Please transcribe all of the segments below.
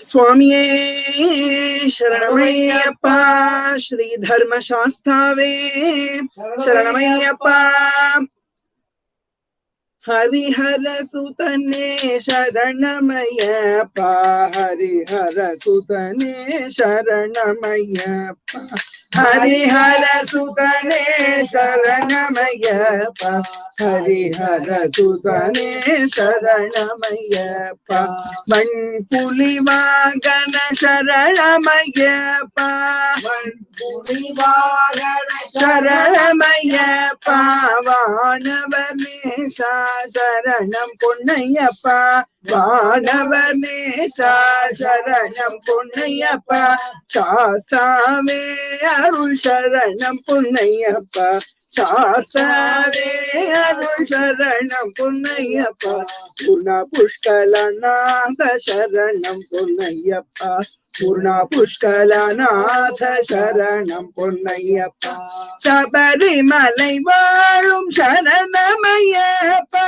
சுவாமியே சரணமையப்பா, ஸ்ரீ தர்ம சாஸ்தாவே சரணமையப்பா, ஹரிஹர சுதனே சரணமய்யப்பா, ஹரிஹர சுதனே சரணமய்யப்பா, ஹரிஹர சுதனே சரணமய்யப்பா, ஹரிஹர சுதனே சரணமய்யப்பா, மண்புலி வாகன சரணமய்யப்பா, மண்புலி வாகன சரணமய்யப்பா, வானவர் நேசா சரணம் பொன்னையப்பா, வானவர் நேசா சரணம் பொன்னையப்பா, சாஸ்தாவே அருள் சரணம் பொன்னையப்பா, சாஸ்தாவே அருள் சரணம் பொன்னையப்பா, பூர்ண புஷ்கலநாத சரணம் பொன்னையப்பா, பூர்ண புஷ்கலநாத சரணம் பொன்னையப்பா, சபரிமலை வாழும் சரணமையப்பா,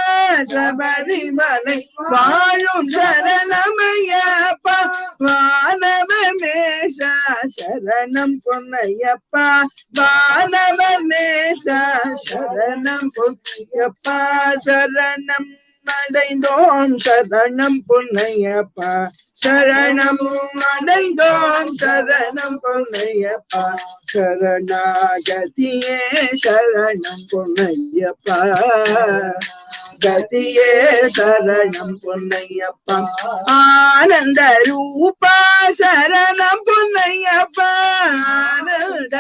சபரிமலை வாழும் சரணமையப்பா, வானவர் நேசா சரணம் பொன்னையப்பா, வானவர் நேசா சரணம் பொன்னையப்பா, சரணம் அடைந்தோம் சரணம் பொன்னையப்பா, சரணம் அடைந்தோம் சரணம் பொன்னையப்பா, சரணாகதியே சரணம் பொன்னையப்பா, கதியே சரணம் பொன்னையப்பா, ஆனந்த ரூபா சரணம் பொன்னையப்பா, ஆனந்த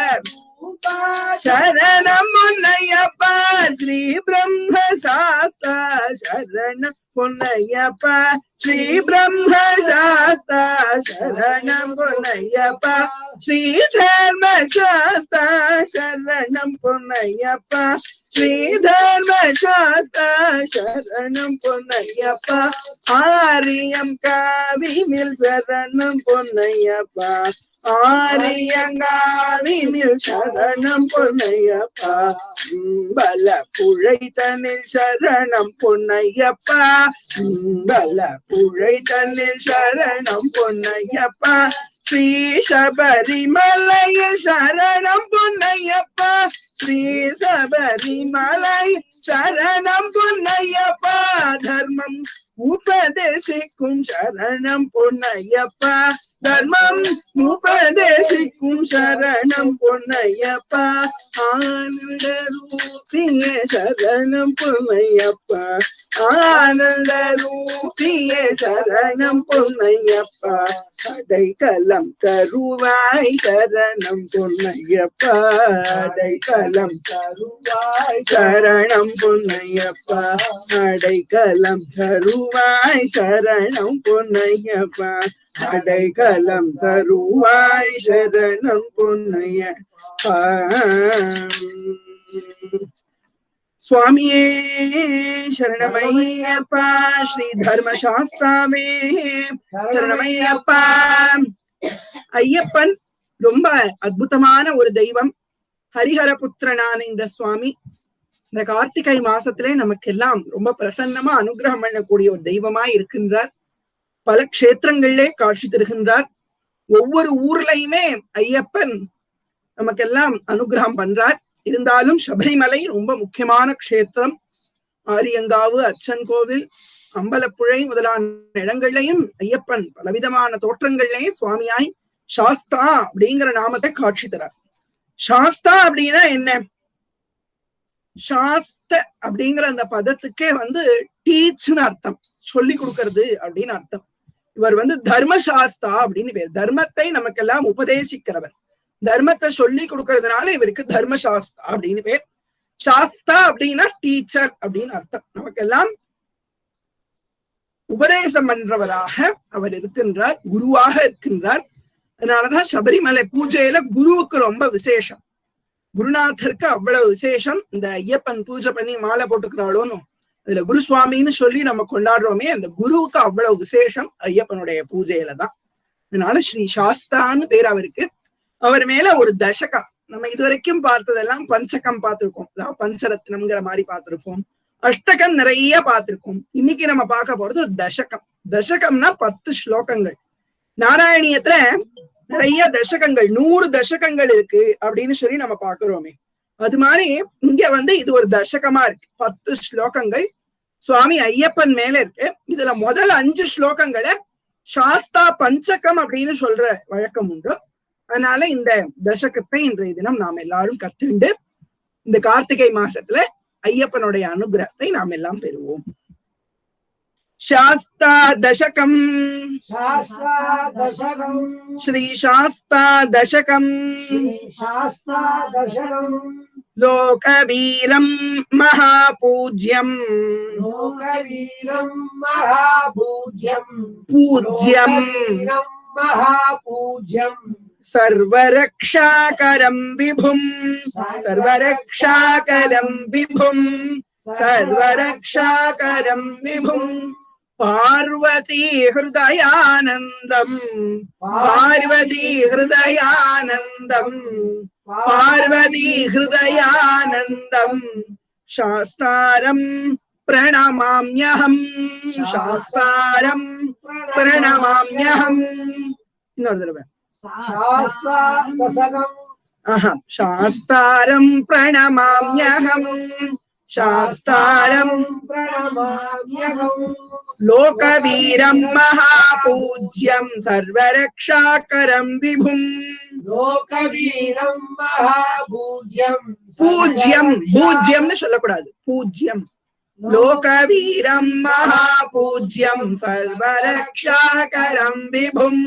சரணம் பொன்னையப்பா, ஸ்ரீ பிரம்ம சாஸ்தா சரணம் பொன்னையப்பா, ஸ்ரீ பிரம்ம சாஸ்தா சரணம் பொன்னையப்பா, ஸ்ரீ தர்ம சாஸ்தா சரணம் பொன்னையப்பா, ஸ்ரீ தர்ம சாஸ்தா சரணம் பொன்னையப்பா, ஆரியம் காவினில் சரணம் பொன்னையப்பா, ஆரியங்காவினில் சரணம் பொன்னையப்பா, பல புழைத்தனில் சரணம் பொன்னையப்பா, பல புழைத்தனில் சரணம் பொன்னையப்பா, ஸ்ரீ சபரிமலையில் சரணம் பொன்னையப்பா, ஸ்ரீ சபரிமலை சரணம் பொன்னையப்பா, தர்மம் உபதேசிக்கும் சரணம் பொன்னையப்பா, தர்மம் உபதேசிக்கும் சரணம் பொன்னையப்பா, ஆனந்த ரூபியே சரணம் பொன்னையப்பா, ஆனந்த ரூபியே சரணம் பொன்னையப்பா, அடைக்கலம் தருவாய் சரணம் பொன்னையப்பா, அடைக்கலம் தருவாய் சரணம் பொன்னையப்பா, அடைக்கலம் தருவாய் சரணம் பொன்னையப்பா, அடைக்கலம் தருவாய் சரணம் பொன்னையப்பா. சுவாமியே சரணமையப்பா, ஸ்ரீ தர்மசாஸ்தாவே சரணமையப்பா. ஐயப்பன் ரொம்ப அற்புதமான ஒரு தெய்வம். ஹரிஹர புத்திரனான இந்த சுவாமி இந்த கார்த்திகை மாசத்திலே நமக்கெல்லாம் ரொம்ப பிரசன்னமா அனுகிரகம் பண்ணக்கூடிய ஒரு தெய்வமாய் இருக்கின்றார். பல க்ஷேத்திரங்களிலே காட்சி தருகின்றார். ஒவ்வொரு ஊர்லயுமே ஐயப்பன் நமக்கெல்லாம் அனுகிரகம் பண்றார். இருந்தாலும் சபரிமலை ரொம்ப முக்கியமான க்ஷேத்திரம். ஆரியங்காவு, அச்சன் கோவில், அம்பலப்புழை முதலான இடங்கள்லையும் ஐயப்பன் பலவிதமான தோற்றங்கள்லயும் சுவாமியாய் சாஸ்தா அப்படிங்கிற நாமத்தை காட்சி தரார். சாஸ்தா அப்படின்னா என்ன? சாஸ்த அப்படிங்கிற அந்த பதத்துக்கே டீச்னு அர்த்தம், சொல்லி கொடுக்கறது அப்படின்னு அர்த்தம். இவர் தர்மசாஸ்தா அப்படின்னு பேர். தர்மத்தை நமக்கெல்லாம் உபதேசிக்கிறவர், தர்மத்தை சொல்லி கொடுக்கறதுனால இவருக்கு தர்மசாஸ்தா அப்படின்னு பேர். சாஸ்தா அப்படின்னா டீச்சர் அப்படின்னு அர்த்தம். நமக்கெல்லாம் உபதேசம் பண்றவராக அவர் இருக்கின்றார், குருவாக இருக்கின்றார். அதனாலதான் சபரிமலை பூஜையில குருவுக்கு ரொம்ப விசேஷம். குருநாதருக்கு அவ்வளவு விசேஷம். இந்த ஐயப்பன் பூஜை பண்ணி மாலை போட்டுக்கிறாளோன்னு அதுல குருசுவாமின்னு சொல்லி நம்ம கொண்டாடுறோமே, அந்த குருவுக்கு அவ்வளவு விசேஷம் ஐயப்பனுடைய பூஜையில தான். அதனால ஸ்ரீ சாஸ்தான்னு பேர் அவருக்கு. அவர் மேல ஒரு தசகம், நம்ம இதுவரைக்கும் பார்த்ததெல்லாம் பஞ்சகம் பார்த்திருக்கோம், அதாவது பஞ்சரத்னம்ங்கிற மாதிரி பார்த்திருப்போம். அஷ்டகம் நிறைய பார்த்திருக்கோம். இன்னைக்கு நம்ம பார்க்க போறது ஒரு தசகம். தசகம்னா 10 ஸ்லோகங்கள். நாராயணியத்துல நிறைய தசகங்கள், 100 தசகங்கள் இருக்கு அப்படின்னு சொல்லி நம்ம பாக்குறோமே. அது மாதிரி இங்க இது ஒரு தசகமா இருக்கு. 10 ஸ்லோகங்கள் சுவாமி ஐயப்பன் மேல இருக்கு. இதுல முதல் 5 ஸ்லோகங்களை சாஸ்தா பஞ்சகம் அப்படின்னு சொல்ற வழக்கம் உண்டு. அதனால இந்த தசகத்தை இன்றைய தினம் நாம் எல்லாரும் கத்துண்டு இந்த கார்த்திகை மாசத்துல ஐயப்பனுடைய அனுகிரகத்தை நாம் எல்லாம் பெறுவோம். சாஸ்தா தசகம் ஸ்ரீ சாஸ்தா தசகம் லோகவீரம் மகாபூஜ்யம் பூஜ்யம் சர்வரக்ஷாகரம் விபும் சர்வரக்ஷாகரம் விபும் சர்வரக்ஷாகரம் விபும் பார்வதி ஹிருதயானந்தம் பார்வதி ஹிருதயானந்தம் பார்வதி ஹிருதயானந்தம் சாஸ்தாரம் பிரணமாம்யஹம் சாஸ்தாரம் பிரணமாம்யஹம். இன்னொரு தடவை சாஸ்தாரம் பிரணமாம்யஹம் சாஸ்தாரம் பிரணமாம்யஹம் லோகவீரம் மகாபூஜ்யம் சர்வரக்ஷாகரம் விபும் லோகவீரம் மகாபூஜ்யம் பூஜ்யம் பூஜ்யம்னு சொல்லக்கூடாது, பூஜ்யம். லோகவீரம் மகாபூஜ்யம் சர்வரக்ஷாகரம் விபும்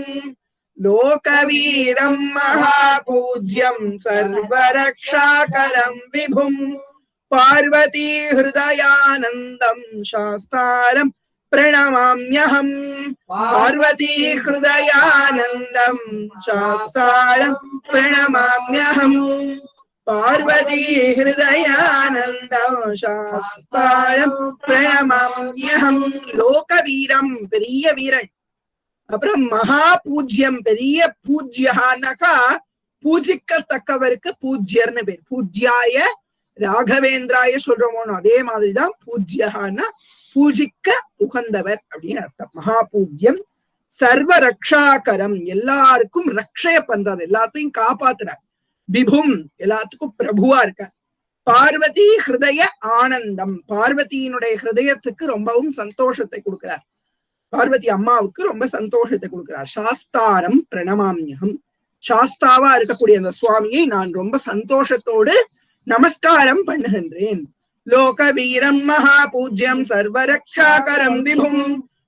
லோகவீரம் மகாபூஜ்யம் சர்வரக்ஷாகரம் விபும் பார்வதி ஹிருதயானந்தம் சாஸ்தாரம் பிரணமாம்யஹம் பார்வதி ஹிருதயானந்தம் சாஸ்தாரம் பிரணமாம்யஹம் பார்வதி ஹிருதயானந்தம் சாஸ்தாரம் பிரணமாம்யஹம். லோகவீரம் பெரிய வீரன். அப்புறம் மகா பூஜ்யம் பெரிய பூஜ்யஹானாக்கா பூஜிக்கத்தக்கவருக்கு பூஜ்யர்னு பேர். பூஜ்யாய ராகவேந்திராய சொல்றோமோ அதே மாதிரிதான் பூஜ்யஹான்னா பூஜிக்க உகந்தவர் அப்படின்னு அர்த்தம். மகா பூஜ்யம் சர்வ ரக்ஷாகரம் எல்லாருக்கும் ரக்ஷய பண்றார், எல்லாத்தையும் காப்பாத்துறார். விபும் எல்லாத்துக்கும் பிரபுவா இருக்கார். பார்வதி ஹிருதய ஆனந்தம் பார்வதியினுடைய ஹிருதயத்துக்கு ரொம்பவும் சந்தோஷத்தை கொடுக்கிறார். பார்வதி அம்மாவுக்கு ரொம்ப சந்தோஷத்தை கொடுக்கிறார். சாஸ்தாரம் பிரணமாம்யகம் சாஸ்தாவா இருக்கக்கூடிய அந்த சுவாமியை நான் ரொம்ப சந்தோஷத்தோடு நமஸ்காரம் பண்ணுகின்றேன். லோகவீரம் மகாபூஜ்யம் சர்வரக்ஷாகரம் விபும்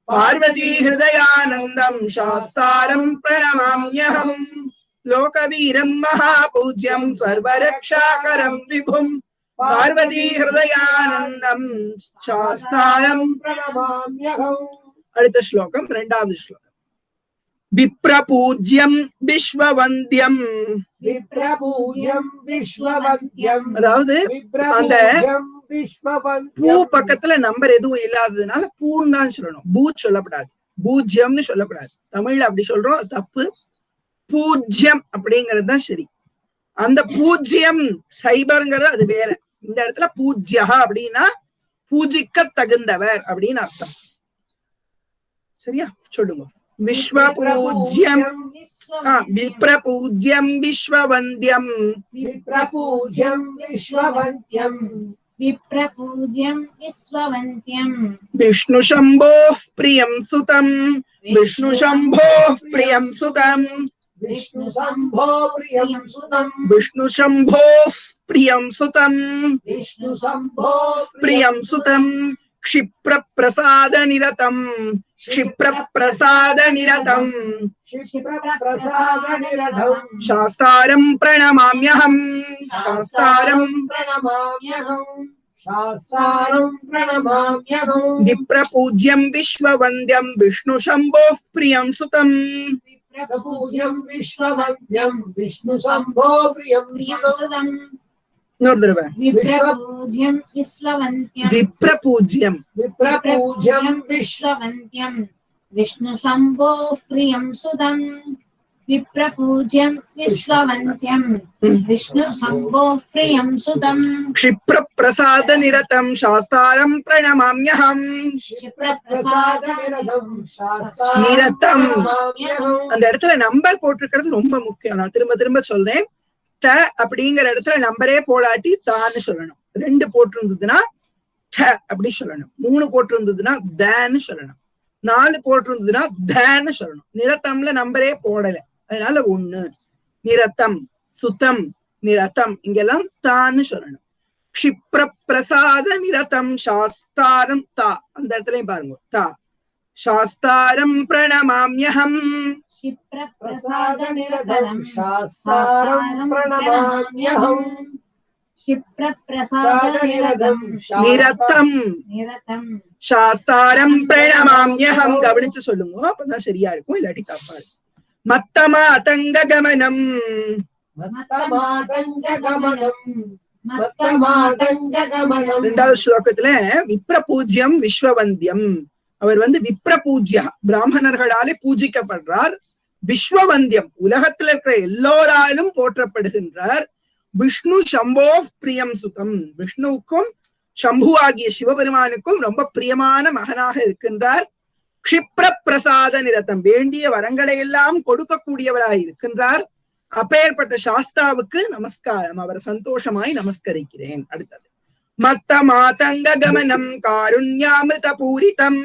பார்வதி ஹிருதயானந்தம் சாஸ்தாரம் பிரணமாம்யஹம் லோகவீரம் மகாபூஜ்யம் சர்வரக்ஷாகரம் விபும் பார்வதி ஹிருதயானந்தம் சாஸ்தாரம் பிரணமாம்யஹம். அடுத்த ஸ்லோகம், 2வது ஸ்லோகம். விப்ரபூஜ்யம் விஸ்வவந்தியம் அதாவது அந்த பூ பக்கத்துல நம்பர் எதுவும் இல்லாததுனால பூன்னு தான் சொல்லணும், பூத் சொல்லக்கூடாது, பூஜ்யம்னு சொல்லக்கூடாது. தமிழ்ல அப்படி சொல்றோம், தப்பு. பூஜ்யம் அப்படிங்கிறது தான் சரி. அந்த பூஜ்யம் சைபர்ங்கிறது அது வேற. இந்த இடத்துல பூஜ்யா அப்படின்னா பூஜிக்க தகுந்தவர் அப்படின்னு அர்த்தம். சரியா சொல்லுங்க. விஸ்வபூஜ்யம் விப்ரபூஜ்யம் விஸ்வவந்தியம் விப்ரபூஜ்யம் விஸ்வவந்தியம் விப்ரபூஜ்யம் விஸ்வவந்தியம் விஷ்ணு சம்போः பிரியம் சுதம் விஷ்ணு சம்போः பிரியம் சுதம் விஷ்ணு சம்போ பிரியம் சுதம் விஷ்ணு சம்போः பிரியம் சுதம் விஷ்ணு சம்போ பிரியம் சுதம் क्षिप्र प्रसाद निरतम क्षिप्र प्रसाद निरतम शास्तारं प्रणमाम्यहं शास्तारं प्रणमाम्यहं शास्तारं प्रणमाम्यहं विप्रपूज्यं विश्ववन्द्यं विष्णु शम्भोः प्रियं सुतं विप्रपूज्यं विश्ववन्द्यं विष्णु शम्भो प्रियं सुतं विप्रपूज्यं विश्ववन्त्यं विप्रपूज्यं विप्रपूज्यं विश्ववन्त्यं विष्णु शम्भो प्रियं सुतं विप्रपूज्यं विश्ववन्त्यं विष्णु शम्भो प्रियं सुतं क्षिप्र प्रसाद निरतं शास्तारं प्रणमाम्यहम् நிரத்தம் அந்த இடத்துல நம்பர் போட்டிருக்கிறது ரொம்ப முக்கியம். நான் திரும்ப திரும்ப சொல்றேன். த அப்படிங்கிற இடத்துல நம்பரே போடாட்டி தான்னு சொல்லணும். 2 போட்டிருந்ததுன்னா த அப்படி சொல்லணும். 3 போட்டிருந்ததுன்னா தன்னு சொல்லணும். 4 போட்டிருந்ததுன்னா தன்னு சொல்லணும். நிரத்தம்ல நம்பரே போடல, அதனால 1. நிரத்தம் சுத்தம் நிரத்தம் இங்கெல்லாம் தான்னு சொல்லணும். क्षिप्र प्रसाद निरतम शास्तारम ता அந்த இடத்துலயும் பாருங்க தா शास्तारम प्रणमाम्यहम् क्षिप्र प्रसाद निरतम शास्तारं प्रणमाम्यहम् क्षिप्र प्रसाद निरतम निरतम शास्तारं प्रणमाम्यहम् கவனிச்சு சொல்லுங்க, அப்பதான் சரியா இருக்கும், இல்லாட்டி தப்பா இருக்கும். மத்தமா அத்தங்க கமனம் ரெண்டாவது ஸ்லோகத்துல விப்ரபூஜ்யம் விஸ்வவந்தியம். அவர் விப்ரபூஜ்ய பிராமணர்களாலே பூஜிக்கப்படுறார். விஸ்வவந்தியம் உலகத்துல இருக்கிற எல்லோராலும் போற்றப்படுகின்றார். விஷ்ணு சம்போ பிரியம் சுதம், விஷ்ணுவுக்கும் சம்பு ஆகிய சிவபெருமானுக்கும் ரொம்ப பிரியமான மகனாக இருக்கின்றார். க்ஷிப்ர பிரசாத நிரத்தம், வேண்டிய வரங்களை எல்லாம் கொடுக்கக்கூடியவராய் இருக்கின்றார். அப்பேற்பட்ட சாஸ்தாவுக்கு நமஸ்காரம், அவர் சந்தோஷமாய் நமஸ்கரிக்கிறேன். அடுத்தது மத்த மாதங்க கமனம் காருண்யாமிருத பூரிதம்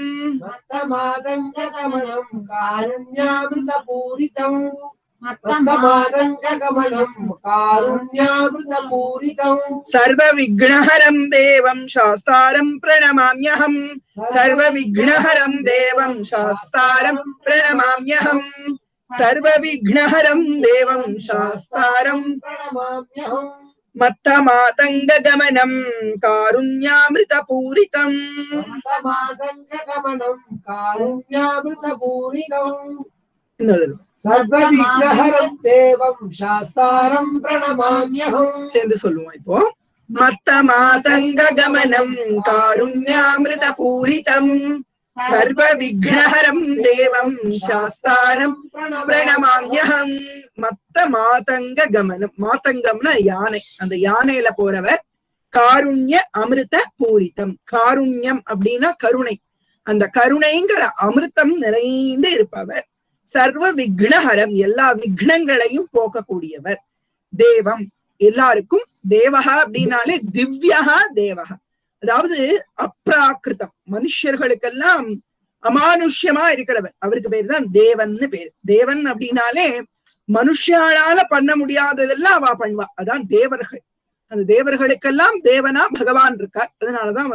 சர்வ விக்னஹரம் தேவம் சாஸ்தாரம் பிரணமாம்யஹம் சர்வ விக்னஹரம் தேவம் சாஸ்தாரம் பிரணமாம்யஹம் சர்வ விக்னஹரம் தேவம் சாஸ்தாரம் பிரணமாம்யஹம் மத்த மாதங்க கமனம் காருண்யாமிருத பூரிதம் சர்வ விக்னஹரம் தேவம் சாஸ்தாரம் பிரணமாம்யஹம். சேர்ந்து சொல்லுவோம் இப்போ. மத்த மாதங்க கமனம் காருண்யாமிருத பூரிதம் சர்வ விக்னஹரம் தேவம் சாஸ்தாரம் பிரணமாம்யஹம். மத்த மாதங்க கமனம், மாதங்கம்னா யானை, அந்த யானையில போறவர். காருண்ய அமிர்த பூரிதம், காருண்யம் அப்படின்னா கருணை, அந்த கருணைங்கிற அமிர்தம் நிறைந்து இருப்பவர். சர்வ விக்னஹரம், எல்லா விக்னங்களையும் போக்கக்கூடியவர். தேவம் எல்லாருக்கும், தேவகா அப்படின்னாலே திவ்யகா தேவகா, அதாவது அப்ராக்கிருதம், மனுஷர்களுக்கெல்லாம் அமானுஷ்யமா இருக்கிறவர், அவருக்கு பேர் தான் தேவன்னு பேரு. தேவன் அப்படின்னாலே மனுஷாலால பண்ண முடியாததெல்லாம் அவ பண்ணுவா, அதான் தேவர்கள். அந்த தேவர்களுக்கெல்லாம் தேவனா பகவான் இருக்கார். அதனாலதான்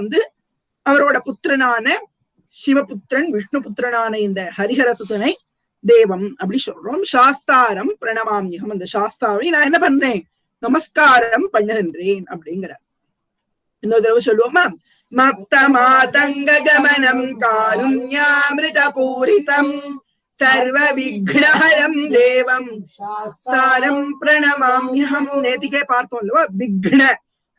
அவரோட புத்திரனான சிவபுத்திரன் விஷ்ணு புத்திரனான இந்த ஹரிஹர சுதனை தேவம் அப்படி சொல்றோம். சாஸ்தாரம் பிரணமாம்யகம், அந்த சாஸ்தாவை நான் என்ன பண்றேன், நமஸ்காரம் பண்ணுகின்றேன் அப்படிங்கிறார். இன்னொரு தடவை சொல்லுவோமா. மத்த மாதங்க கமனம் காருண்யாமிருத பூரிதம் சர்வ விக்னஹரம் தேவம் சாஸ்தாரம் பிரணமாம்யஹம். நேத்திக்கே பார்த்தோம் இல்லவா, விக்ன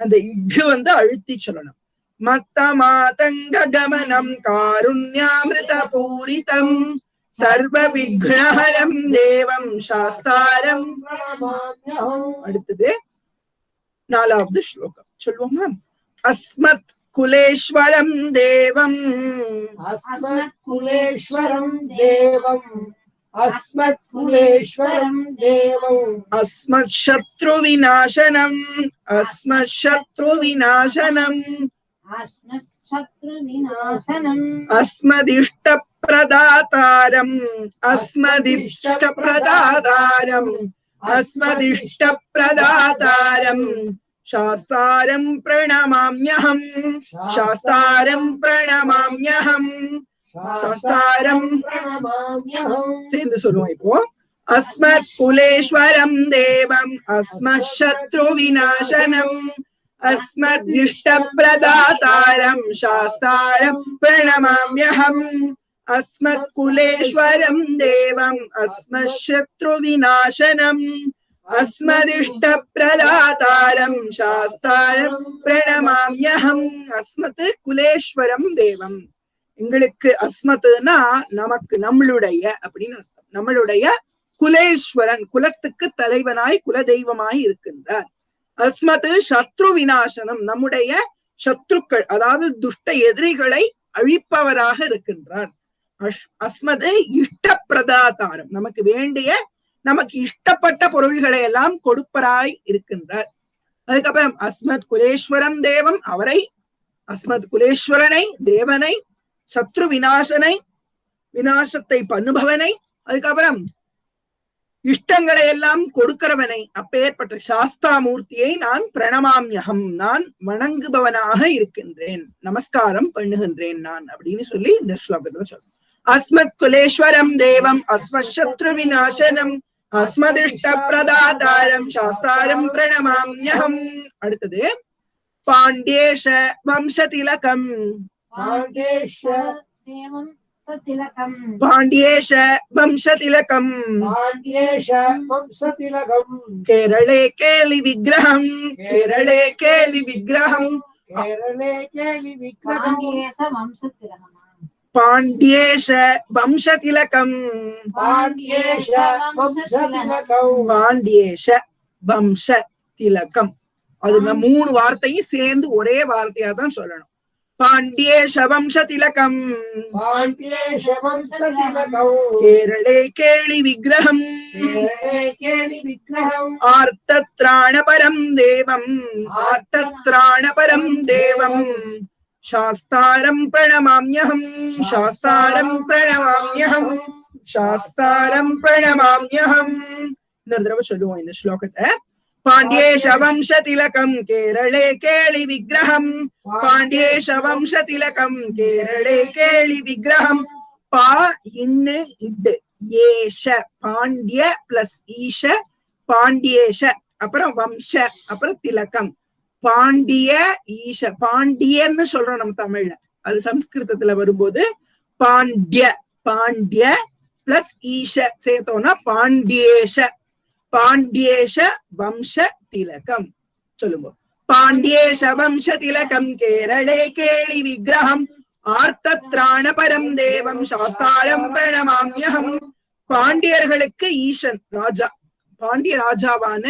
அந்த இக்கு அழுத்தி சொல்லணும். மத்த மாதங்க கமனம் காருண்யாமிருத பூரிதம் சர்வ விக்னஹரம் தேவம் சாஸ்தாரம் பிரணமாம்யஹம். அடுத்தது 4வது ஸ்லோகம் சொல்லுவோமா. அஸ்மத் குலேஸ்வரம் தேவம் அஸ்மத் குலேஸ்வரம் தேவம் அஸ்மத் குலேஸ்வரம் தேவம் அஸ்மத் சத்ரு விநாசனம் அஸ்மத் சத்ரு விநாசனம் அஸ்மத் சத்ரு விநாசனம் அஸ்மதிஷ்ட பிரதாதாரம் அஸ்மதிஷ்ட பிரதாதாரம் அஸ்மதிஷ்ட பிரதாதாரம் சாஸ்தாரம் பிரணமாம்யஹம் சாஸ்தாரம் பிரணமாம்யஹம் சாஸ்தாரம் பிரணமாம்யஹம். சேர்ந்து சொல்லுவோம் இப்போ. அஸ்மத் குலேஸ்வரம் தேவம் அஸ்மத் சத்ரு விநாசனம் அஸ்மத் இஷ்ட பிரதாதாரம் சாஸ்தாரம் பிரணமாம்யஹம் அஸ்மத் குலேஸ்வரம் தேவம் அஸ்மத் சத்ரு விநாசனம் அஸ்மதிஷ்ட பிரதாதாரம் சாஸ்தாரம் பிரணமாம்யஹம். அஸ்மத் குலேஸ்வரம் தேவம், எங்களுக்கு அஸ்மத்துனா நமக்கு, நம்மளுடைய அப்படின்னு அர்த்தம். நம்மளுடைய குலேஸ்வரன், குலத்துக்கு தலைவனாய் குல தெய்வமாய் இருக்கின்றார். அஸ்மத் சத்ரு விநாசனம், நம்முடைய சத்ருக்கள் அதாவது துஷ்ட எதிரிகளை அழிப்பவராக இருக்கின்றார். அஸ்மது இஷ்ட பிரதாதாரம், நமக்கு வேண்டிய நமக்கு இஷ்டப்பட்ட பொருள்களை எல்லாம் கொடுப்பராய் இருக்கின்றார். அதுக்கப்புறம் அஸ்மத் குலேஸ்வரம் தேவம், அவரை அஸ்மத் குலேஸ்வரனை தேவனை, சத்ரு விநாசனை விநாசத்தை பண்ணுபவனை, அதுக்கப்புறம் இஷ்டங்களை எல்லாம் கொடுக்கிறவனை, அப்பேற்பட்ட சாஸ்தாமூர்த்தியை நான் பிரணமாம்யகம், நான் வணங்குபவனாக இருக்கின்றேன், நமஸ்காரம் பண்ணுகின்றேன் நான் அப்படின்னு சொல்லி இந்த ஸ்லோகத்துல சொல்றேன். அஸ்மத் குலேஸ்வரம் தேவம் அஸ்மத் சத்ரு விநாசனம் அஸ்மதிஷ்ட பிரதாதாரம் சாஸ்தாரம் பிரணமாம்யகம். அடுத்தது பாண்டியேஷ வம்சதிலகம், பாண்டியேஷ வம்சதிலகம் கேரளே கேலி விக்கிரகம், கேரளே கேலி விக்கிரகம், பாண்டியேஷ வம்சதிலகம், பாண்டியேஷ வம்ச திலகம். அது 3 வார்த்தையும் சேர்ந்து ஒரே வார்த்தையா தான் சொல்லணும். பாண்டியேஷ வம்ச திலகம், கேரளே கேளி விக்கிரகம், ஆர்த்தத்ராணபரம் தேவம், ஆர்த்தத்ராணபரம் தேவம், சாஸ்தாரம் பிரணமாம்யகம், சாஸ்தாரம் பிரணமாம்யகம், சாஸ்தாரம் பிரணமாம்யகம். இன்னொரு தடவை சொல்லுவோம் இந்த ஸ்லோகத்தை. பாண்டியேஷ வம்ச திலகம் கேரளே கேளி விக்கிரகம், பாண்டியேஷ வம்ச திலகம் கேரளே கேளி விக்கிரகம். பா இன்னு இட்டு ஏஷ, பாண்டிய பிளஸ் ஈஷ பாண்டியேஷ, அப்புறம் வம்ச, அப்புறம் திலகம். பாண்டிய ஈஷ, பாண்டியன்னு சொல்றோம் நம்ம தமிழ்ல, அது சம்ஸ்கிருதத்துல வரும்போது பாண்டிய, பாண்டிய பிளஸ் ஈஷ சேர்த்தோம்னா பாண்டியேஷ, பாண்டியேஷ வம்ச திலகம். சொல்லுங்க. பாண்டியேஷ வம்ச திலகம் கேரளே கேளி விக்கிரகம், ஆர்த்தத்ராண பரம் தேவம் சாஸ்தாரம் பிரணமாம்யகம். பாண்டியர்களுக்கு ஈசன் ராஜா, பாண்டிய ராஜாவான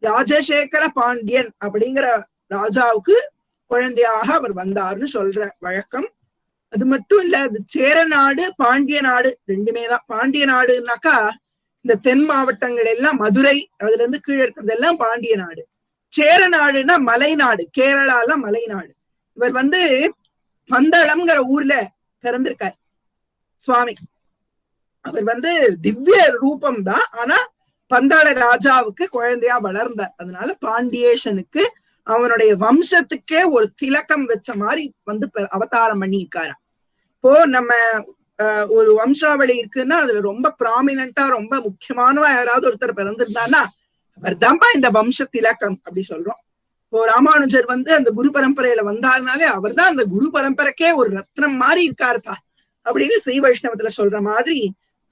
ராஜசேகர பாண்டியன் அப்படிங்கிற ராஜாவுக்கு குழந்தையாக அவர் வந்தார்னு சொல்ற வழக்கம். அது மட்டும் இல்ல, அது சேர நாடு பாண்டிய நாடு ரெண்டுமே தான். பாண்டிய நாடுனாக்கா இந்த தென் மாவட்டங்கள் எல்லாம் மதுரை, அதுல இருந்து கீழே இருக்கிறது எல்லாம் பாண்டிய நாடு. சேர நாடுன்னா மலை நாடு, கேரளால மலை நாடு. இவர் பந்தளம்ங்கிற ஊர்ல பிறந்திருக்கார் சுவாமி. அவர் திவ்ய ரூபம் தான், ஆனா பந்தாள ராஜாவுக்கு குழந்தையா வளர்ந்தார். அதனால பாண்டியேஷனுக்கு அவனுடைய வம்சத்துக்கே ஒரு திலக்கம் வச்ச மாதிரி அவதாரம் பண்ணியிருக்காராம். இப்போ நம்ம ஒரு வம்சாவளி இருக்குன்னா அதுல ரொம்ப ப்ராமினண்டா ரொம்ப முக்கியமானவா யாராவது ஒருத்தர் பிறந்திருந்தான்னா அவர் தான்ப்பா இந்த வம்ச திலக்கம் அப்படி சொல்றோம். இப்போ ராமானுஜர் அந்த குரு பரம்பரையில வந்தாருனாலே அவர் தான் அந்த குரு பரம்பரைக்கே ஒரு ரத்னம் மாதிரி இருக்காருப்பா அப்படின்னு ஸ்ரீ வைஷ்ணவத்துல சொல்ற மாதிரி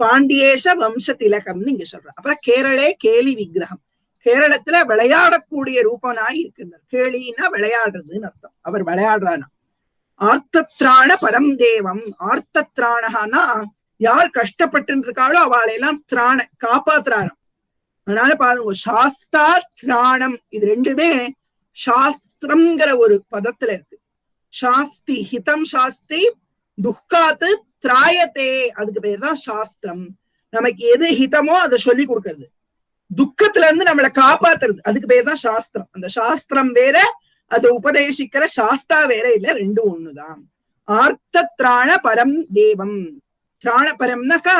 பாண்டியேஷ வம்ச திலகம்னு இங்க சொல்றார். அப்புறம் கேரளே கேலி விக்கிரகம், கேரளத்துல விளையாடக்கூடிய ரூபனாய் இருக்கின்றார். கேலின்னா விளையாடுறதுன்னு அர்த்தம், அவர் விளையாடுறானா. ஆர்த்தத்ராண பரம் தேவம், ஆர்த்தத்ராணகானா யார் கஷ்டப்பட்டு இருக்காளோ அவளையெல்லாம் திராண காப்பாத்துறாராம். அதனால பாருங்க, சாஸ்தா திராணம் இது ரெண்டுமே சாஸ்திரம்ங்கிற ஒரு பதத்துல இருக்கு. சாஸ்தி ஹிதம் சாஸ்தி துக்காத்து திராயத்தே, அதுக்கு பேர் தான் சாஸ்திரம். நமக்கு எது ஹிதமோ அதை சொல்லி கொடுக்கறது, துக்கத்துல இருந்து நம்மளை காப்பாத்துறது, அதுக்கு பேர் தான் சாஸ்திரம். அந்த சாஸ்திரம் வேற, அது உபதேசிக்கிற சாஸ்தா வேற இல்ல, ரெண்டும் ஒண்ணுதான். ஆர்த்த திராண பரம் தேவம், திராண பரம்னாக்கா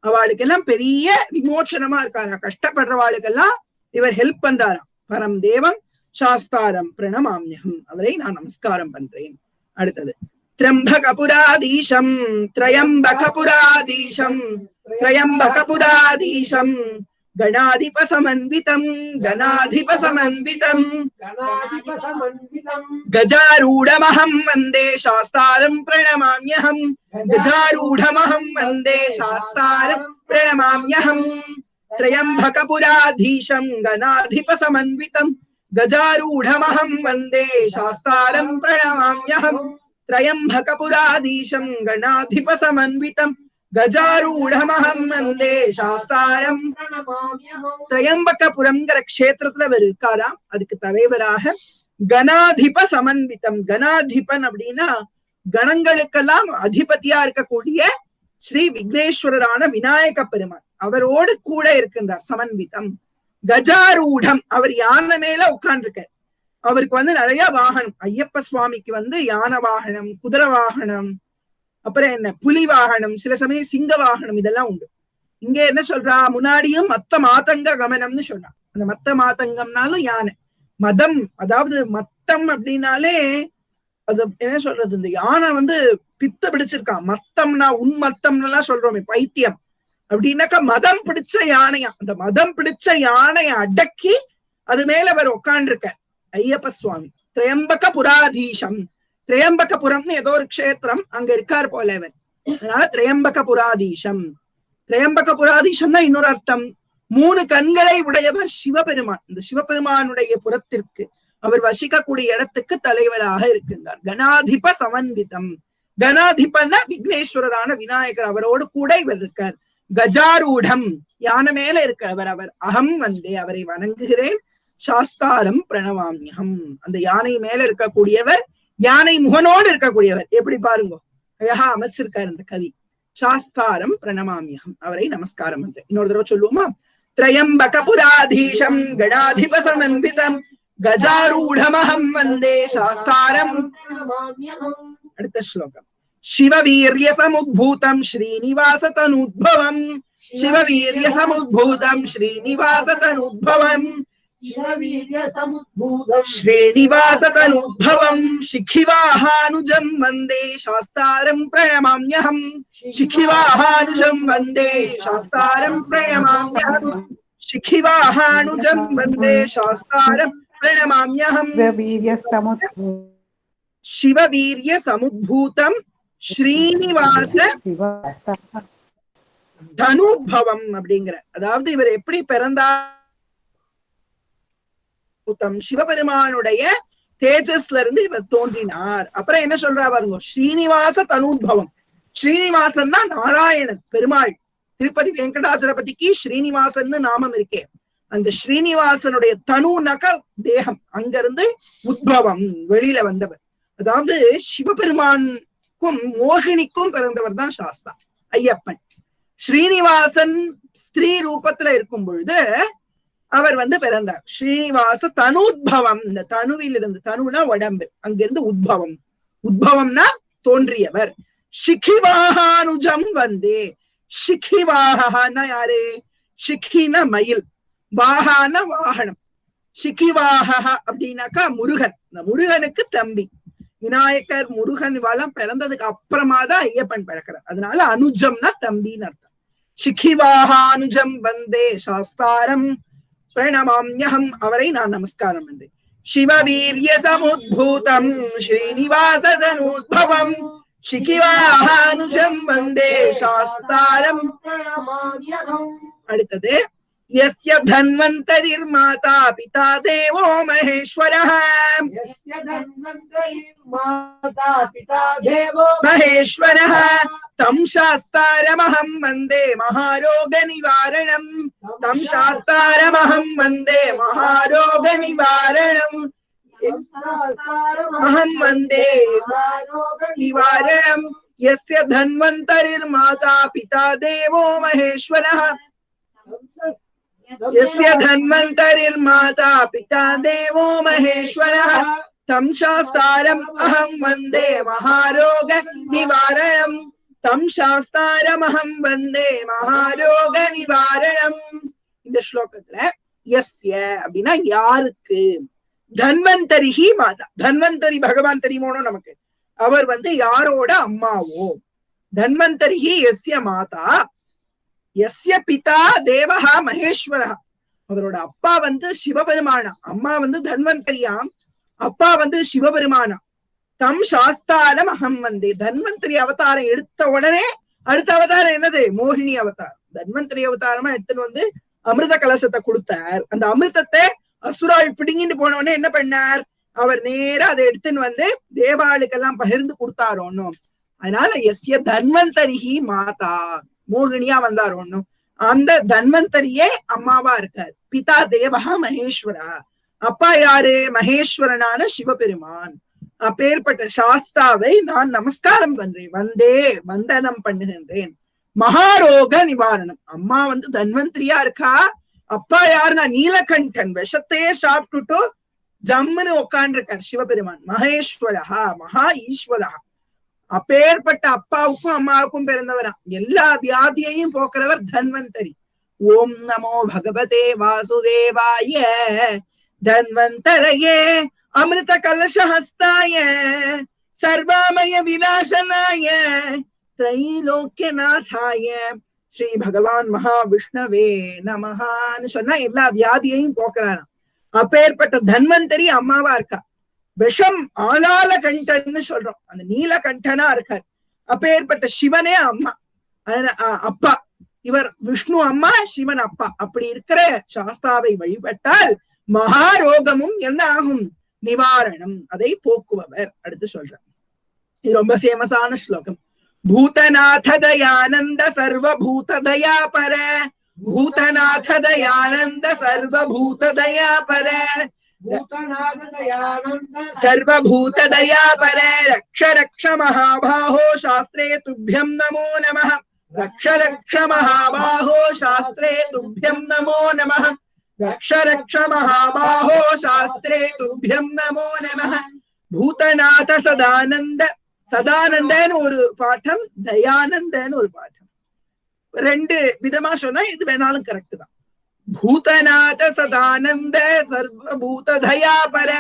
அவளுக்கெல்லாம் பெரிய விமோச்சனமா இருக்காரா, கஷ்டப்படுறவாளுக்கெல்லாம் இவர் ஹெல்ப் பண்றாராம். பரம் தேவம் சாஸ்தாரம் பிரணமாம்யகம், அவரை நான் நமஸ்காரம் பண்றேன். அடுத்தது திரம்பகபுராதீசம், திரையம்பகபுராதீசம், திரையம்பகபுராதீசம், கணாதிபசமன்விதம், கணாதிபசமன்விதம், கஜாரூಢமஹம் வந்தே சாஸ்தாரம் பிரணமாம்யகம், கஜாரூಢமஹம் வந்தே சாஸ்தாரம் பிரணமாம்யகம். திரையம்பகபுராதீசம் கணாதிபசமன்விதம், கஜாரூಢமஹம் வந்தே சாஸ்தாரம் பிரணமாம்யகம். திரையம்பகபுராதீசம் கணாதிபசமன்விதம், கஜாரூடமஹம் வந்தே சாஸ்தாரம். திரையம்பகபுரம்ங்கிற க்ஷேத்திரத்துல அவர் இருக்காராம். அதுக்கு தலைவராக கணாதிப சமன்விதம். கணாதிபன் அப்படின்னா கணங்களுக்கெல்லாம் அதிபதியா இருக்கக்கூடிய ஸ்ரீ விக்னேஸ்வரரான விநாயக பெருமான் அவரோடு கூட இருக்கின்றார். சமன்விதம். கஜாரூடம், அவர் யானை மேல உட்கார்ந்துருக்கார். அவருக்கு நிறைய வாகனம். ஐயப்ப சுவாமிக்கு யானை வாகனம், குதிரை வாகனம், அப்புறம் என்ன புலி வாகனம், சில சமயம் சிங்க வாகனம், இதெல்லாம் உண்டு. இங்க என்ன சொல்றா, முன்னாடியும் மத்த மாதங்க கமனம்னு சொன்னா. அந்த மத்த மாதங்கம்னாலும் யானை. மதம், அதாவது மத்தம் அப்படின்னாலே அது என்ன சொல்றது, இந்த யானை பித்த பிடிச்சிருக்கான். மத்தம்னா உன்மத்தம்னு எல்லாம் சொல்றோமே, பைத்தியம் அப்படின்னாக்கா மதம் பிடிச்ச யானையா. அந்த மதம் பிடிச்ச யானைய அடக்கி அது மேல அவர் உட்காண்டிருக்க ஐயப்ப சுவாமி. திரையம்பக புராதீசம். திரையம்பகபுரம்னு ஏதோ ஒரு க்ஷேத்திரம், அங்க இருக்கார் போல அவர். அதனால திரையம்பக புராதீசம். திரையம்பக புராதீசம்னா இன்னொரு அர்த்தம், 3 கண்களை உடையவர் சிவபெருமான். இந்த சிவபெருமானுடைய புறத்திற்கு அவர் வசிக்கக்கூடிய இடத்துக்கு தலைவராக இருக்கின்றார். கணாதிப சமன்விதம். கணாதிபன்னா விக்னேஸ்வரரான விநாயகர், அவரோடு கூட இவர் இருக்கார். கஜாரூடம், யானை மேல இருக்கிறவர் அவர். அகம் வந்தே, அவரை வணங்குகிறேன். சாஸ்தாரம் பிரணவாமியம், அந்த யானை மேல இருக்கக்கூடியவர், யானை முகனோடு இருக்கக்கூடியவர். எப்படி பாருங்க, அழகா அமைச்சிருக்காரு அந்த கவி. சாஸ்தாரம் பிரணமாமியம், அவரை நமஸ்காரம் பண்றேன். இன்னொரு தடவை சொல்லுவோமா? திரையம்பக புராதீசம் கணாதிப சமன்விதம் கஜாரூடமஹம் வந்தே சாஸ்தாரம். அடுத்த ஸ்லோகம். சிவவீர்ய சமுத்பூதம் ஸ்ரீனிவாச தனுத்பவம். சிவவீர்ய சமுத்பூதம் ஸ்ரீனிவாச தனுத்பவம். ஸ்ரீனிவாச தனுத்பவம் சிகிவாஹானுஜம் வந்தே சாஸ்தாரம் பிரணமாம்யஹம். சிகிவாஹானுஜம் வந்தே சாஸ்தாரம் பிரணமாம்யஹம். சிகிவாஹானுஜம் வந்தே சாஸ்தாரம் பிரணமாம்யஹம். சிவவீர்ய சமுத்பூதம் ஸ்ரீனிவாச தனுத்பவம் அப்படிங்கிற, அதாவது இவர் எப்படி பிறந்தார், சிவபெருமானுடைய தேஜஸ்ல இருந்து இவர் தோன்றினார். அப்புறம் என்ன சொல்றா பாருங்க, ஸ்ரீனிவாச தனுத்பவம். ஸ்ரீனிவாசன் தான் நாராயணன் பெருமாள். திருப்பதி வெங்கடாச்சலபதிக்கு ஸ்ரீனிவாசன் நாமம் இருக்கே. அந்த ஸ்ரீனிவாசனுடைய தனுனாக்க தேகம், அங்கிருந்து உத்பவம், வெளியில வந்தவர். அதாவது சிவபெருமானுக்கும் மோகினிக்கும் பிறந்தவர் தான் சாஸ்தா ஐயப்பன். ஸ்ரீனிவாசன் ஸ்திரீ ரூபத்துல இருக்கும் பொழுது அவர் பிறந்தார். ஸ்ரீனிவாச தனுத்பவம், இந்த தனுவில் இருந்து, தனுனா உடம்பு, அங்கிருந்து உத்பவம். உத்பவம்னா தோன்றியவர். சிகிவாஹானுஜம் வந்தே. சிகிவாஹான்னா யாரு? சிகின மயில், வாஹான வாகனம். சிகிவாஹா அப்படின்னாக்கா முருகன். இந்த முருகனுக்கு தம்பி விநாயகர், முருகன் இவாளம் பிறந்ததுக்கு அப்புறமா தான் ஐயப்பன் பிறக்கிறார். அதனால அனுஜம்னா தம்பின்னு அர்த்தம். சிகிவாஹானுஜம் வந்தே சாஸ்தாரம் பிரணமாம்யஹம், அவரை நான் நமஸ்காரம் பண்றேன். சிவவீர்ய சமுத்பூதம் ஸ்ரீனிவாச தனுத்பவம் சிகிவாஹானுஜம் வந்தே சாஸ்தாரம் பிரணமாம்யஹம். அடுத்தது யஸ்ய தன்வந்தரிர் மாதா பிதா தேவோ மகேஸ்வரः. யஸ்ய தன்வந்தரிர் மாதா பிதா தேவோ மகேஸ்வரः தம் சாஸ்தாரமஹம் வந்தே மகாரோக நிவாரணம். தம் சாஸ்தாரமஹம் வந்தே மகாரோக நிவாரணம். அஹம் வந்தே நிவாரணம். யஸ்ய தன்வந்தரிர் மாதா பிதா தேவோ மகேஸ்வரः. यस्य धन्वन्तरिर्माता पिता देवो महेश्वरः तं शास्तारम् अहं वन्दे महारोग निवारणम्. तं शास्तारम् अहं वन्दे महारोग निवारणम्. இந்த ஸ்லோகத்துல யஸ்ய அப்படின்னா யாருக்கு, தன்வந்தரிஹி மாதா. தன்வந்தரி பகவான் தெரியுமோனோ நமக்கு. அவர் யாரோட அம்மாவோ. தன்வந்தரிஹி யஸ்ய மாதா. யஸ்ய பிதா தேவஹா மகேஸ்வரஹ. அவரோட அப்பா சிவபெருமானா, அம்மா தன்வந்தரியாம், அப்பா சிவபெருமானா. தம் சாஸ்தாரம் அகம் வந்தே. தன்வந்தரி அவதாரம் எடுத்த உடனே அடுத்த அவதாரம் என்னது? மோகினி அவதாரம். தன்வந்தரி அவதாரமா எடுத்துன்னு அமிர்த கலசத்தை கொடுத்தார். அந்த அமிர்தத்தை அசுரால் பிடிங்கிட்டு போன உடனே என்ன பண்ணார்? அவர் நேரா அதை எடுத்துன்னு தேவாளுக்கெல்லாம் பகிர்ந்து கொடுத்தாரோன்னு. அதனால எஸ்ய தன்வந்தரிஹி மாதா, மோகினியா வந்தார் ஒண்ணும், அந்த தன்வந்தரியே அம்மாவா இருக்கார். பிதா தேவஹா மகேஸ்வரா, அப்பா யாரு? மகேஸ்வரனான சிவபெருமான். அப்பேற்பட்ட சாஸ்தாவை நான் நமஸ்காரம் பண்றேன், வந்தனம் பண்ணுகின்றேன். மகாரோக நிவாரணம், அம்மா தன்வந்திரியா இருக்கா, அப்பா யாருன்னா நீலகண்டன், விஷத்தையே சாப்பிட்டுட்டு ஜம்முன்னு உட்காண்டிருக்கார் சிவபெருமான். மகேஸ்வரஹா, மகா ஈஸ்வரஹா, அப்பேற்பட்ட அப்பாவுக்கும் அம்மாவுக்கும் பிறந்தவரா, எல்லா வியாதியையும் போக்குறவர் தன்வந்தரி. ஓம் நமோ பகவதே வாசுதேவாய தன்வந்தரையே அமிர்த கலசஹஸ்தாய சர்வாமய விநாசனாய த்ரைலோக்கியநாதாய ஸ்ரீ பகவான் மகாவிஷ்ணவே நமஹான்னு சொன்னா எல்லா வியாதியையும் போக்குறாராம். அப்பேற்பட்ட தன்வந்தரி அம்மாவா இருக்கா. விஷம் ஆளால கண்டன்னு சொல்றோம், அந்த நீலகண்டனா இருக்கார். அப்பேற்பட்ட சிவனே அம்மா, அப்பா. இவர் விஷ்ணு அம்மா, சிவன் அப்பா. அப்படி இருக்கிற சாஸ்தாவை வழிபட்டால் மகாரோகமும் என்ன ஆகும்? நிவாரணம், அதை போக்குபவர். அடுத்து சொல்றேன், இது ரொம்ப ஃபேமஸான ஸ்லோகம். பூதநாத தயானந்த சர்வபூத தயாபர, பூதநாத தயானந்த சர்வபூத தயாபர, सर्वभूत दयापर रक्ष रक्ष महाबाहो शास्त्रे तुभ्यं नमो नमः, रक्ष रक्ष महाबाहो शास्त्रे तुभ्यं नमो नमः, रक्ष रक्ष महाबाहो शास्त्रे तुभ्यं नमो नमः. भूतनाथ सदानंद, சதானந்தன்னு ஒரு பாட்டம், தயானந்தன்னு ஒரு பாட்டம். ரெண்டு விதமா சொன்னா இது வேணாலும் கரெக்ட் தான். भूतनाथ सदानंद सर्वभूत दयापर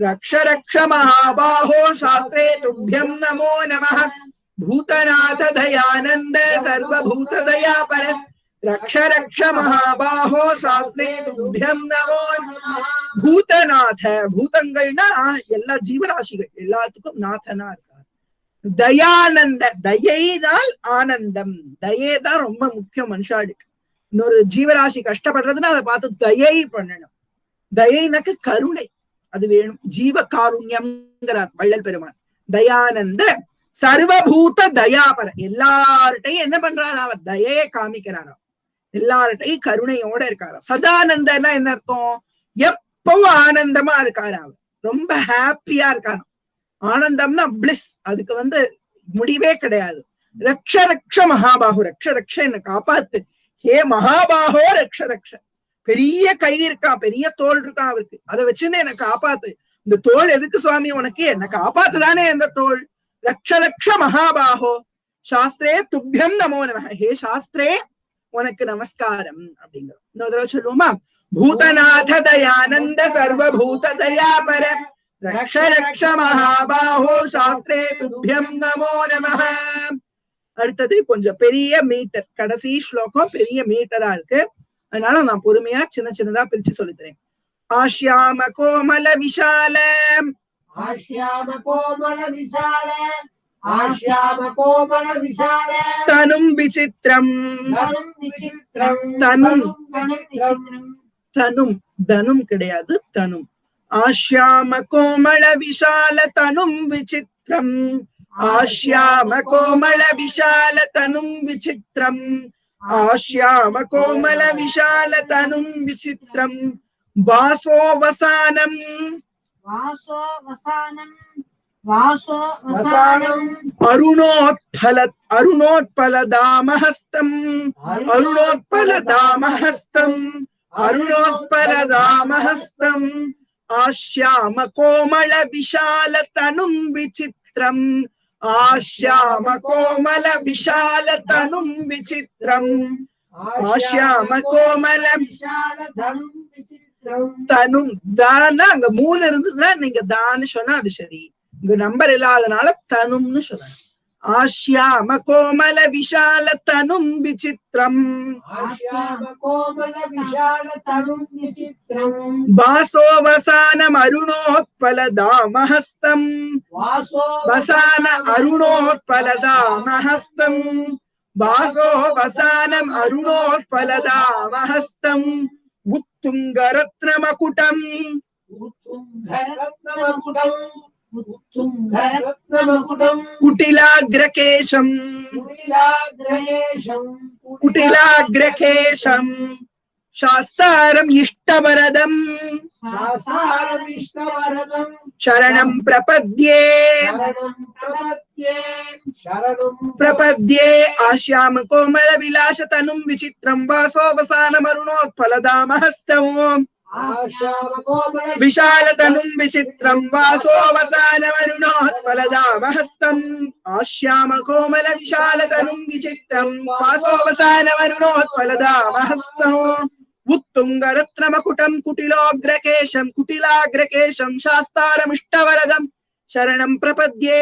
रक्ष रक्ष महाबाहो शास्त्रे तुभ्यं नमो नमः, भूतनाथ दयानंद सर्वभूत दयापर रक्ष रक्ष महाबाहो शास्त्रे तुभ्यं नमो नमः. भूतनाथ, பூதங்கள்னா எல்லா ஜீவராசிகள், எல்லாத்துக்கும் நாதனா இருக்கார். தயானந்த, தயைதான் ஆனந்தம், தயைதான் ரொம்ப முக்கியம் மனுஷாளுக்கு. இன்னொரு ஜீவராசி கஷ்டப்படுறதுன்னா அதை பார்த்து தயை பண்ணணும். தயைனக்கு கருணை, அது வேணும். ஜீவ காருண்யம்ங்கிறார் வள்ளல் பெருமான். தயானந்த சர்வபூத தயாபர, எல்லார்ட்டையும் என்ன பண்றாரா? அவர் தயையை காமிக்கிறாராம், எல்லார்ட்டையும் கருணையோட இருக்காரா. சதானந்தன்னா என்ன அர்த்தம்? எப்பவும் ஆனந்தமா இருக்காரா, அவர் ரொம்ப ஹாப்பியா இருக்காராம். ஆனந்தம்னா பிளிஸ், அதுக்கு முடிவே கிடையாது. ரக்ஷ ரக்ஷ மகாபாகு, ரக்ஷ ரக்ஷ என்ன காப்பாத்து, ஹே மகாபாகோ ரக்ஷ ரக்ஷ. பெரிய கை இருக்கா, பெரிய தோல் இருக்கா அவருக்கு, அதை வச்சுன்னு என்ன காப்பாத்து. இந்த தோல் எதுக்கு சுவாமி உனக்கு? என்ன காப்பாத்துதானே இந்த தோல். ரக்ஷ ரக்ஷ மகாபாகோ சாஸ்திரே துப்யம் நமோ நம, ஹே சாஸ்திரே உனக்கு நமஸ்காரம் அப்படிங்கிறோம். இன்னொரு தடவை சொல்லுவோமா? பூதநாத தயானந்த சர்வபூத தயாபர ரக்ஷ ரக்ஷ மகாபாகோ சாஸ்திரே துப்யம் நமோ நம. அடுத்தது கொஞ்சம் பெரிய மீட்டர், கடைசி ஸ்லோகம் பெரிய மீட்டரா இருக்கு, அதனால நான் பொறுமையா சின்ன சின்னதா பிரிச்சு சொல்லித்தரேன். ஆஷ்யாம கோமல விஷால, ஆஷ்யாம கோமல விஷால, ஆஷ்யாம கோமல விஷால, தனும் விசித்ரம், தனும் விசித்ரம், தனும் விசித்ரம், தனும் தனும் கிடையாது, தனும். ஆஷ்யாம கோமல விஷால தனும் விசித்ரம், ஆஷ்யாம கோமல விஷால தனும் விசித்ரம், ஆஷ்யாம கோமல விஷால தனும் விசித்ரம். வாசோ வசானம், வாசோ வசானம், வாசோ வசானம், அருணோத்பலதாமஹஸ்தம், அருணோத்பலதாமஹஸ்தம், அருணோத்பலதாமஹஸ்தம். ஆஷ்யாம கோமல விஷால தனும் விசித்ரம், ஆஷ்யாம கோமல விஷால தனும் விசித்ரம், ஆஷ்யாம கோமல விஷால தனும் விசித்ரம். தனும் தானா அங்க மூணு இருந்ததுன்னா நீங்க தான்னு சொன்னா அது சரி, இங்க நம்பர் இல்லாதனால தனும்னு சொல்லணும். ஆஷ்யாம கோமல விஷால தனும் விசித்ரம், ஆஷ்யாம கோமல விஷால தனும் விசித்ரம். வாசோ வசானம் அருணோத்பலதாமஹஸ்தம், வாசோ வசான அருணோத்பலதாமஹஸ்தம், வாசோ வசானம் அருணோத்பலதாமஹஸ்தம். உத்துங்கரத்னமகுடம், உத்துங்கரத்னமகுடம், उत्तुङ्गरत्नमकुटम् कुटिलाग्रकेशम् कुटिलाग्रकेशम् शास्तारम् इष्टवरदम् शास्तारमिष्टवरदम् शरणं प्रपद्ये प्रपद्ये आश्याम कोमल विलास तनुं विचित्रं वासोऽवसानमरुणोत्फलदामहस्तम् विशाल तनुं विचित्रं वासोऽवसानमरुणोत्फलदामहस्तम् आश्याम कोमल विशाल तनुं विचित्रं वासोऽवसानमरुणोत्फलदामहस्तम् उत्तुङ्गरत्नमकुटं कुटिलाग्रकेशं शास्तारमिष्टवरदम् शरणं प्रपद्ये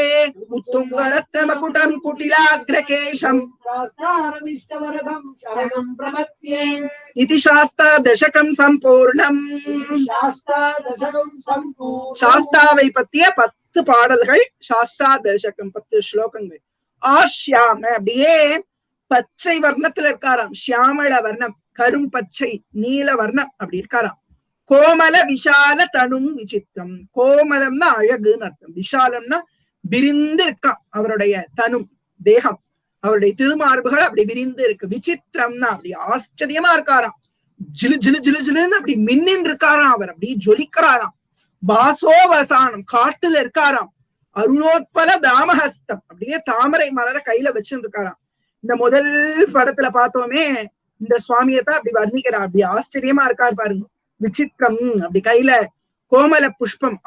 उत्तुङ्गरत्नमकुटं कुटिलाग्रकेशं शास्तारमिष्टवरदम् शरणं प्रपद्ये इति शास्तादशकं सम्पूर्णम् சாஸ்தாவை பத்திய 10 பாடல்கள் சாஸ்தாதசகம் 10 ஸ்லோகங்கள். ஆஷ்யாம அப்படியே பச்சை வர்ணத்துல இருக்காராம். ஷியாமள வர்ணம், கரும் பச்சை, நீல வர்ணம் அப்படி இருக்காராம். கோமல விஷால தனும் விசித்திரம். கோமலம்னா அழகுன்னு அர்த்தம், விஷாலம்னா விரிந்து இருக்கா அவருடைய தனும் தேகம், அவருடைய திருமார்புகள் அப்படி விரிந்து இருக்கு. விசித்திரம்னா அப்படி ஆச்சரியமா இருக்காராம். ஜிலு ஜிலு ஜிலு ஜிலுன்னு அப்படி மின்னின் இருக்காராம், அவர் அப்படி ஜொலிக்கிறாராம். பாசோவசானம், காட்டுல இருக்காராம். அருணோத்பல தாமஹஸ்தம், அப்படியே தாமரை மலர கையில வச்சுட்டு இருக்காராம். இந்த முதல் படத்துல பார்த்தோமே இந்த சுவாமியத்தான் அப்படி வர்ணிக்கிறா. அப்படி ஆச்சரியமா இருக்கார் பாருங்க. விசித்திரம், அப்படி கையில கோமல புஷ்பம்,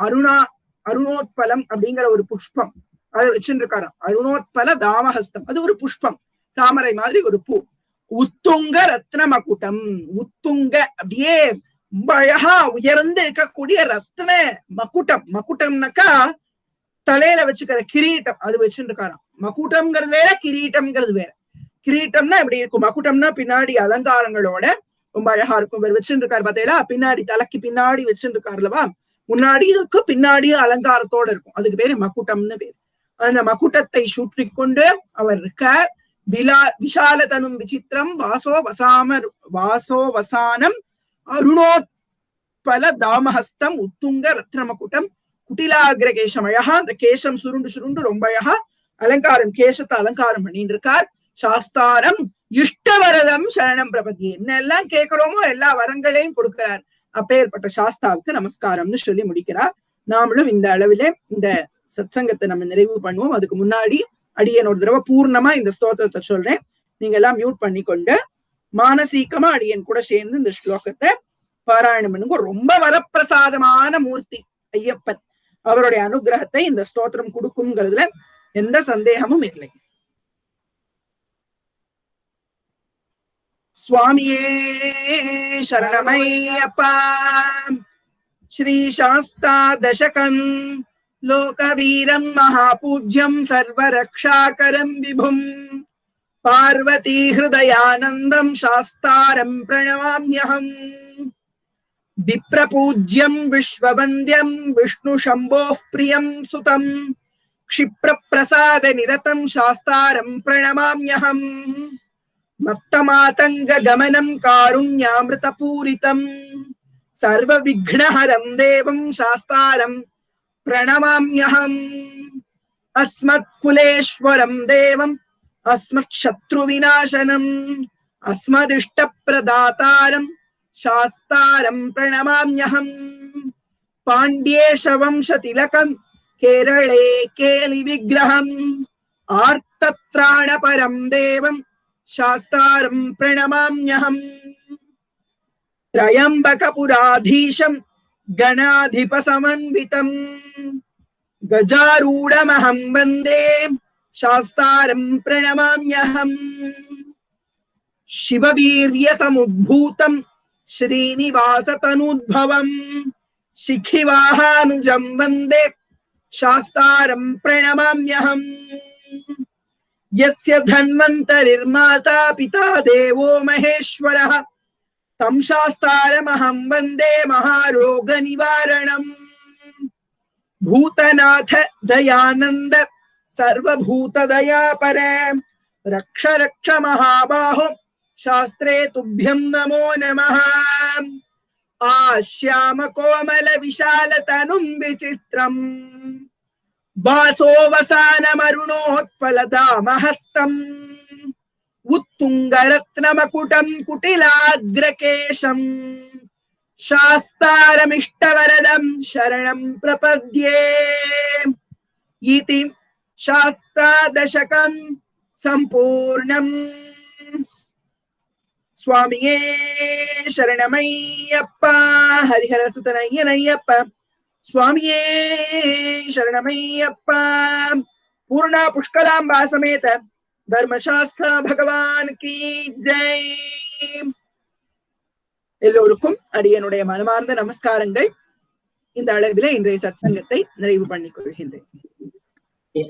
அருணோத்பலம் அப்படிங்கிற ஒரு புஷ்பம் அதை வச்சுட்டு இருக்காராம். அருணோத்பல தாமஹஸ்தம், அது ஒரு புஷ்பம், தாமரை மாதிரி ஒரு பூ. உத்துங்க ரத்ன மகுட்டம், உத்துங்க அப்படியே ரொம்ப அழகா உயர்ந்து இருக்கக்கூடிய ரத்ன மகுட்டம். மகுட்டம்னாக்கா தலையில வச்சுக்கிற கிரீட்டம், அது வச்சுட்டு இருக்காராம். மகுட்டம்ங்கிறது வேற, கிரீட்டம்ங்கிறது வேற. கிரீட்டம்னா எப்படி இருக்கும், மகுட்டம்னா பின்னாடி அலங்காரங்களோட ரொம்ப அழகா இருக்கும். இவர் வச்சுட்டு இருக்காரு பார்த்தீங்களா, பின்னாடி தலைக்கு பின்னாடி வச்சுட்டு இருக்காருலவா, முன்னாடி இருக்கு பின்னாடியும் அலங்காரத்தோட இருக்கும். அதுக்கு பேரு மகுட்டம்னு பேரு. அந்த மகுட்டத்தை சுற்றி கொண்டு அவர் இருக்கார். விஷாலதனும் விசித்திரம் வாசோவசானம் அருணோத்பல தாமஹஸ்தம் உத்துங்க ரத்னமகுட்டம் குட்டிலாகிரகேஷம். அழகா அந்த கேசம் சுருண்டு சுருண்டு ரொம்ப அழகா அலங்காரம், கேசத்தை அலங்காரம் பண்ணிட்டு இருக்கார். சாஸ்தாரம் இஷ்டவரதம் சரணம் பிரபதி, என்னெல்லாம் கேட்கிறோமோ எல்லா வரங்களையும் கொடுக்கிறார். அப்பேற்பட்ட சாஸ்தாவுக்கு நமஸ்காரம்னு சொல்லி முடிக்கிறார். நாமளும் இந்த அளவிலே இந்த சத்சங்கத்தை நம்ம நிறைவு பண்ணுவோம். அதுக்கு முன்னாடி அடியன் ஒரு தடவை பூர்ணமா இந்த ஸ்தோத்திரத்தை சொல்றேன். நீங்க எல்லாம் மியூட் பண்ணி கொண்டு மானசீகமா அடியன் கூட சேர்ந்து இந்த ஸ்லோகத்தை பாராயணம் பண்ணுங்க. ரொம்ப வரப்பிரசாதமான மூர்த்தி ஐயப்பன், அவருடைய அனுகிரகத்தை இந்த ஸ்தோத்திரம் கொடுக்கும்ங்கிறதுல எந்த சந்தேகமும் இல்லை. சுவாமியே சரணமையப்பா. ஸ்ரீ சாஸ்தா தசகம் லோகவீரம் மகாபூஜ்யம் சர்வரக்ஷாகரம் விபும் பார்வதி ஹிருதயானந்தம் சாஸ்தாரம் பிரணமாம்யஹம். விப்ரபூஜ்யம் விஸ்வவந்தியம் விஷ்ணு சம்போः பிரியம் சுதம் க்ஷிப்ரப்ரசாத நிரதம் சாஸ்தாரம் பிரணமாம்யஹம். மத்தமாதங்க கமனம் காருண்யாமிருதபூரிதம் சர்வ விக்னஹரம் தேவம் சாஸ்தாரம் பிரணமாம்யஹம். அஸ்மத் குலேஸ்வரம் தேவம் அஸ்மத் சத்ரு விநாசனம் அஸ்மதிஷ்ட பிரதாதாரம் சாஸ்தாரம் பிரணமாம்யஹம். பாண்டியேஷ வம்ச திலகம் கேரளே கேலி விக்கிரகம் ஆர்த்தத்ராண பரம் தேவம் சாஸ்தாரம் பிரணமாம்யஹம். த்ரயம்பகபுராதீசம் கணாதிபசமன்விதம் கஜாரூடமஹம் வந்தே சாஸ்தாரம் பிரணமாம்யஹம். சிவவீர்ய சமுத்பூதம் ஸ்ரீனிவாசதனுத்பவம் சிகிவாஹானுஜம் வந்தே சாஸ்தாரம் பிரணமாம்யஹம். यस्य धन्वन्तरिर्माता पिता देवो महेश्वरः तं शास्तारमहं वन्दे महारोगनिवारणम्. भूतनाथ दयानन्द सर्वभूतदयापर रक्ष रक्ष महाबाहो शास्त्रे तुभ्यं नमो नमः. आश्याम कोमल विशालतनुं विचित्रम् வாசோவசானமருணோத்பலதாமஹஸ்தம் உத்துங்கரத்னமகுடம் குட்டிலாக்ரகேஷம் சாஸ்தாரமிஷ்டவரதம் சரணம் பிரபத்யே இதி சாஸ்தாதசகம் சம்பூர்ணம். சுவாமியே சரணமையப்பா, ஹரிஹர சுதனையனையப்பா, சுவாமியே சரணமையப்பா. பூர்ணா புஷ்கலாம்பா சமேத தர்மசாஸ்திரா பகவான் கி ஜெய். எல்லோருக்கும் அடியனுடைய மனமார்ந்த நமஸ்காரங்கள். இந்த அளவிலே இன்றைய சத்சங்கத்தை நிறைவு பண்ணிக் கொள்கின்றேன்.